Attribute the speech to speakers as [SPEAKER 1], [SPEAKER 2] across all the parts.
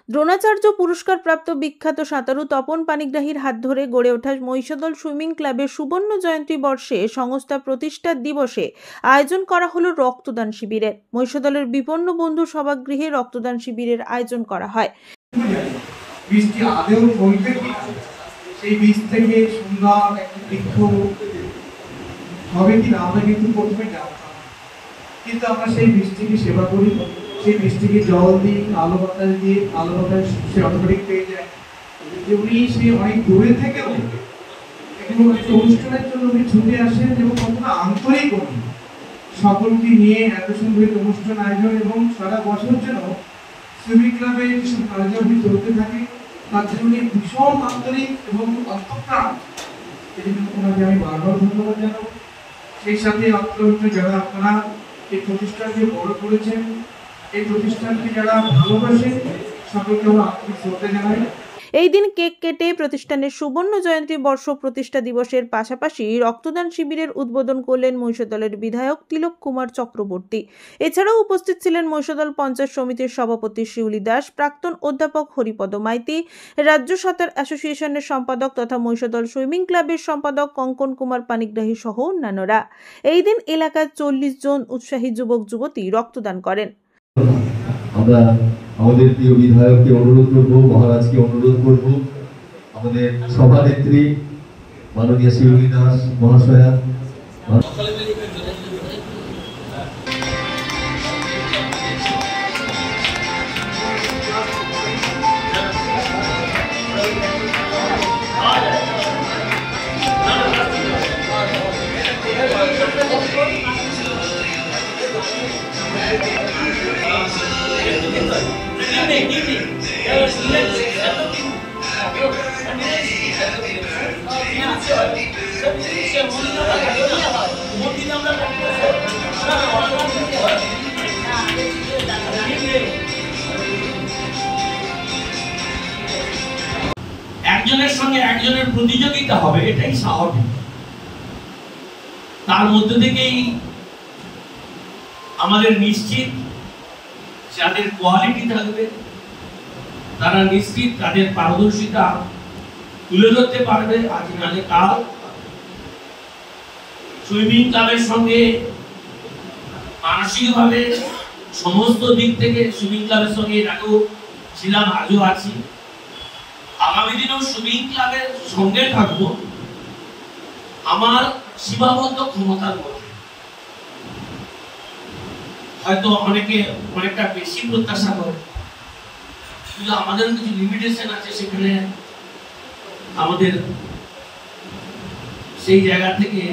[SPEAKER 1] দ্রোণাচার্য পুরস্কার প্রাপ্ত বিখ্যাত সাঁতারু তপন পানিগ্রাহীর হাত ধরে গড়ে ওঠা মহিষাদল সুইমিং ক্লাবের সুবর্ণ জয়ন্তী বর্ষে সংস্থা প্রতিষ্ঠা দিবসে আয়োজন করা হলো রক্তদান শিবিরের। মহিষাদলের বিপন্ন বন্ধু সভাগৃহে রক্তদান শিবিরের আয়োজন করা হয়।
[SPEAKER 2] বৃষ্টি আদেও পড়বে সেই বীজ থেকে সুন্দর একটা বৃক্ষ হবে কিনা আমরা কিন্তু প্রথমে জানতাম, কিন্তু আমরা সেই বৃষ্টিকে সেবা করি, সেই বৃষ্টিকে জল দিই, আলো বাতাস দিয়ে আলো বাতাস সে অটোমেটিক পেয়ে যায়। যে উনি সে অনেক দূরে থেকেও এবং একটা অনুষ্ঠানের জন্য উনি ছুটে আসেন এবং কতটা আন্তরিক উনি সকলকে নিয়ে এত সুন্দর অনুষ্ঠান আয়োজন এবং সারা বছর যেন সুইমিং ক্লাবে যেসব কার্যাবলী চলতে থাকে তার জন্য উনি ভীষণ আন্তরিক এবং অন্তঃপ্রাণ। এই জন্য ওনাকে আমি বারবার ধন্যবাদ জানাবো। সেই সাথে অন্তত যারা আপনারা এই প্রতিষ্ঠানকে বড় করেছেন, এই প্রতিষ্ঠানকে যারা ভালোবাসেন, সকলকে আমরা আন্তরিক শ্রদ্ধা জানাই।
[SPEAKER 1] এই দিন কেক কেটে প্রতিষ্ঠানের সুবর্ণ জয়ন্তী বর্ষ প্রতিষ্ঠা দিবসের পাশাপাশি রক্তদান শিবিরের উদ্বোধন করলেন মহিষাদলের বিধায়ক তিলক কুমার চক্রবর্তী। এছাড়াও উপস্থিত ছিলেন মহিষাদল পঞ্চায়েত সমিতির সভাপতি শিউলি দাস, প্রাক্তন অধ্যাপক হরিপদ মাইতি, রাজ্য সাঁতার অ্যাসোসিয়েশনের সম্পাদক তথা মহিষাদল সুইমিং ক্লাবের সম্পাদক কঙ্কন কুমার পানিগ্রাহী সহ অন্যান্যরা। এই দিন এলাকার 40 জন উৎসাহী যুবক যুবতী রক্তদান করেন।
[SPEAKER 3] আমরা আমাদের প্রিয় বিধায়ককে অনুরোধ করব, মহারাজকে অনুরোধ করব, আমাদের সভানেত্রী মাননীয় শিউলি দাস মহাশয়া
[SPEAKER 4] একজনের সঙ্গে একজনের প্রতিযোগিতা হবে, এটাই স্বাভাবিক। তার মধ্যে থেকেই আমাদের নিশ্চিত যাদের কোয়ালিটি থাকবে তারা নিশ্চিত তাদের পারদর্শিতা তুলে ধরতে পারবে। আজ নালে কাল সুইমিং ক্লাবের সঙ্গে মানসিকভাবে সমস্ত দিক থেকে সুইমিং ক্লাবের সঙ্গে আগেও ছিলাম, আজও আছি, আগামী দিনেও সুইমিং ক্লাবের সঙ্গে থাকবো আমার সীমাবদ্ধ ক্ষমতার মধ্যে। হয়তো অনেকে অনেকটা বেশি প্রত্যাশা করে, কিন্তু আমাদের কিছু লিমিটেশন আছে, সেখানে আমাদের সেই জায়গা থেকে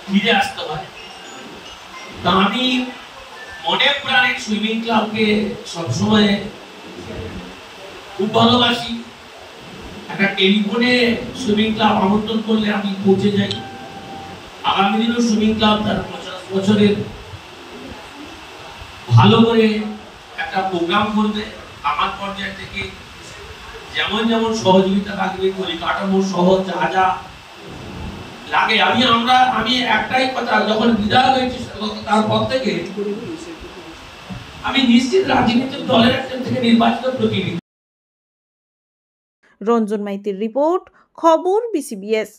[SPEAKER 4] ফিরে আসতে হয়। তা আমি মনে প্রাণে সুইমিং ক্লাবকে সবসময় খুব ভালোবাসি। একটা টেলিফোনে সুইমিং ক্লাব আমন্ত্রণ করলে আমি পৌঁছে যাই। আগামী দিনেও সুইমিং ক্লাব তার 50 বছরের ভালো করে একটা প্রোগ্রাম করবে। আমার পর্যায় থেকে যেমন যেমন সহযোগিতা লাগবে, পরিকাঠামো সহ যা যা লাগে, আমি একটাই কথা, যখন বিধায়ক হয়েছি তারপর থেকে আমি নিশ্চিত রাজনৈতিক দলের একজন থেকে নির্বাচিত প্রতিনিধি।
[SPEAKER 1] রঞ্জন মাইতির রিপোর্ট, খবর BCBS।